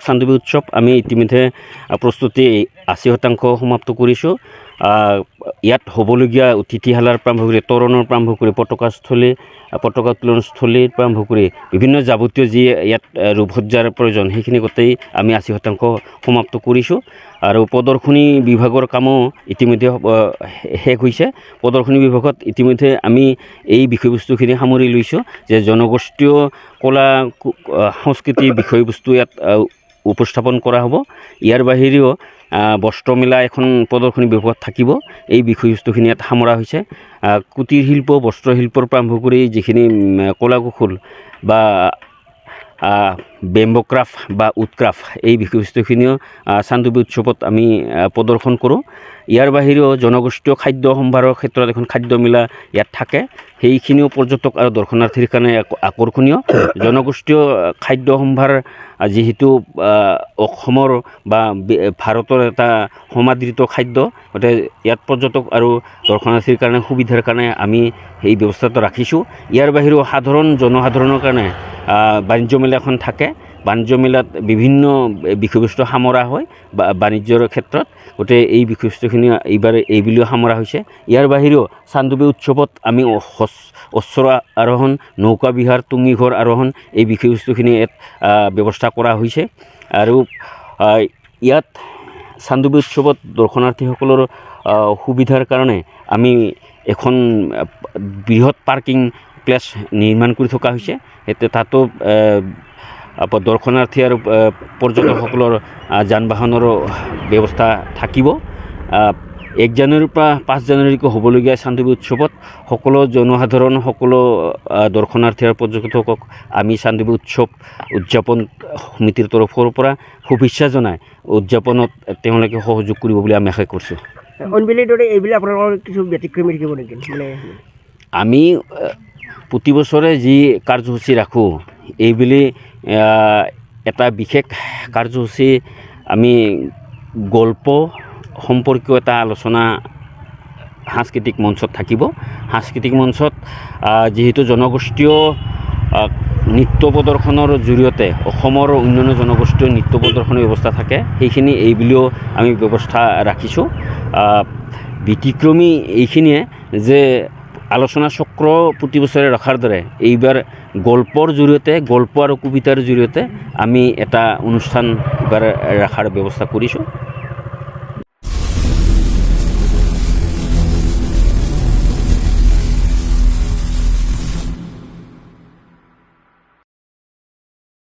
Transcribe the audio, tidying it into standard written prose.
চান্দুবি উৎসৱ আমি ইতিমধ্যে প্ৰস্তুতি ৮০% সমাপ্ত কৰিছোঁ। ইয়াত হ'বলগীয়া অতিথিশালাৰ পৰা আৰম্ভ কৰি তৰণৰ পৰা আৰম্ভ কৰি পতাকাস্থলী পতাকা উত্তোলনস্থলীৰ পৰা আৰম্ভ কৰি বিভিন্ন যাৱতীয় যি ইয়াত ৰূপসজ্জাৰ প্ৰয়োজন সেইখিনি গোটেই আমি ৮০% সমাপ্ত কৰিছোঁ। আৰু প্ৰদৰ্শনী বিভাগৰ কামো ইতিমধ্যে শেষ হৈছে। প্ৰদৰ্শনী বিভাগত ইতিমধ্যে আমি এই বিষয়বস্তুখিনি সামৰি লৈছোঁ যে জনগোষ্ঠীয় কলা সংস্কৃতি বিষয়বস্তু ইয়াত উপস্থাপন কৰা হ'ব। ইয়াৰ বাহিৰেও বস্ত্ৰমেলা এখন প্ৰদৰ্শনী বিভাগত থাকিব। এই বিষয়বস্তুখিনি ইয়াত সামৰা হৈছে। কুটিৰ শিল্প বস্ত্ৰশিল্পৰ পৰা আৰম্ভ কৰি যিখিনি কলা কৌশল বা বেম্বক্ৰাফ্ট বা উডক্ৰাফ্ট এই বিষয়বস্তুখিনিও চান্দুবি উৎসৱত আমি প্ৰদৰ্শন কৰোঁ। ইয়াৰ বাহিৰেও জনগোষ্ঠীয় খাদ্য সম্ভাৰৰ ক্ষেত্ৰত এখন খাদ্য মেলা ইয়াত থাকে। সেইখিনিও পৰ্যটক আৰু দৰ্শনাৰ্থীৰ কাৰণে আকৰ্ষণীয়। জনগোষ্ঠীয় খাদ্য সম্ভাৰ যিহেতু অসমৰ বা ভাৰতৰ এটা সমাদৃত খাদ্য, গতিকে ইয়াত পৰ্যটক আৰু দৰ্শনাৰ্থীৰ কাৰণে সুবিধাৰ কাৰণে আমি সেই ব্যৱস্থাটো ৰাখিছোঁ। ইয়াৰ বাহিৰেও সাধাৰণ জনসাধাৰণৰ কাৰণে বাণিজ্য মেলা এখন থাকে। বাণিজ্য মেলাত বিভিন্ন বিষয়বস্তু সামৰা হয় বা বাণিজ্যৰ ক্ষেত্ৰত, গতিকে এই বিষয়বস্তুখিনি এইবাৰ এইবুলিও সামৰা হৈছে। ইয়াৰ বাহিৰেও চান্দুবি উৎসৱত আমি অশ্বৰ আৰোহণ, নৌকা বিহাৰ, তুঙিঘৰ আৰোহণ এই বিষয়বস্তুখিনি ইয়াত ব্যৱস্থা কৰা হৈছে। আৰু ইয়াত চান্দুবি উৎসৱত দৰ্শনাৰ্থীসকলৰ সুবিধাৰ কাৰণে আমি এখন বৃহৎ পাৰ্কিং প্লেচ নিৰ্মাণ কৰি থকা হৈছে। তাতো দৰ্শনাৰ্থী আৰু পৰ্যটকসকলৰ যান বাহনৰো ব্যৱস্থা থাকিব। ১ জানুৱাৰীৰ পৰা ৫ জানুৱাৰীকৈ হ'বলগীয়া চান্দুবি উৎসৱত সকলো জনসাধাৰণ সকলো দৰ্শনাৰ্থী আৰু পৰ্যটকক আমি চান্দুবি উৎসৱ উদযাপন সমিতিৰ তৰফৰ পৰা শুভেচ্ছা জনাই উদযাপনত তেওঁলোকে সহযোগ কৰিব বুলি আমি আশা কৰিছোঁ। আপোনালোকৰ কিছু ব্যতিক্ৰমী থাকিব নেকি? আমি প্ৰতি বছৰে যি কাৰ্যসূচী ৰাখোঁ এইবুলি এটা বিশেষ কাৰ্যসূচী আমি গল্প সম্পৰ্কীয় এটা আলোচনা সাংস্কৃতিক মঞ্চত থাকিব। সাংস্কৃতিক মঞ্চত যিহেতু জনগোষ্ঠীয় নৃত্য প্ৰদৰ্শনৰ জৰিয়তে অসমৰ অন্যান্য জনগোষ্ঠীয় নৃত্য প্ৰদৰ্শনৰ ব্যৱস্থা থাকে, সেইখিনি এইবুলিও আমি ব্যৱস্থা ৰাখিছোঁ। ব্যতিক্ৰমী এইখিনিয়ে যে আলোচনা চক্ৰ প্ৰতি বছৰে ৰখাৰ দৰে এইবাৰ গল্পৰ জৰিয়তে, গল্প আৰু কবিতাৰ জৰিয়তে আমি এটা অনুষ্ঠান এইবাৰ ৰখাৰ ব্যৱস্থা কৰিছোঁ।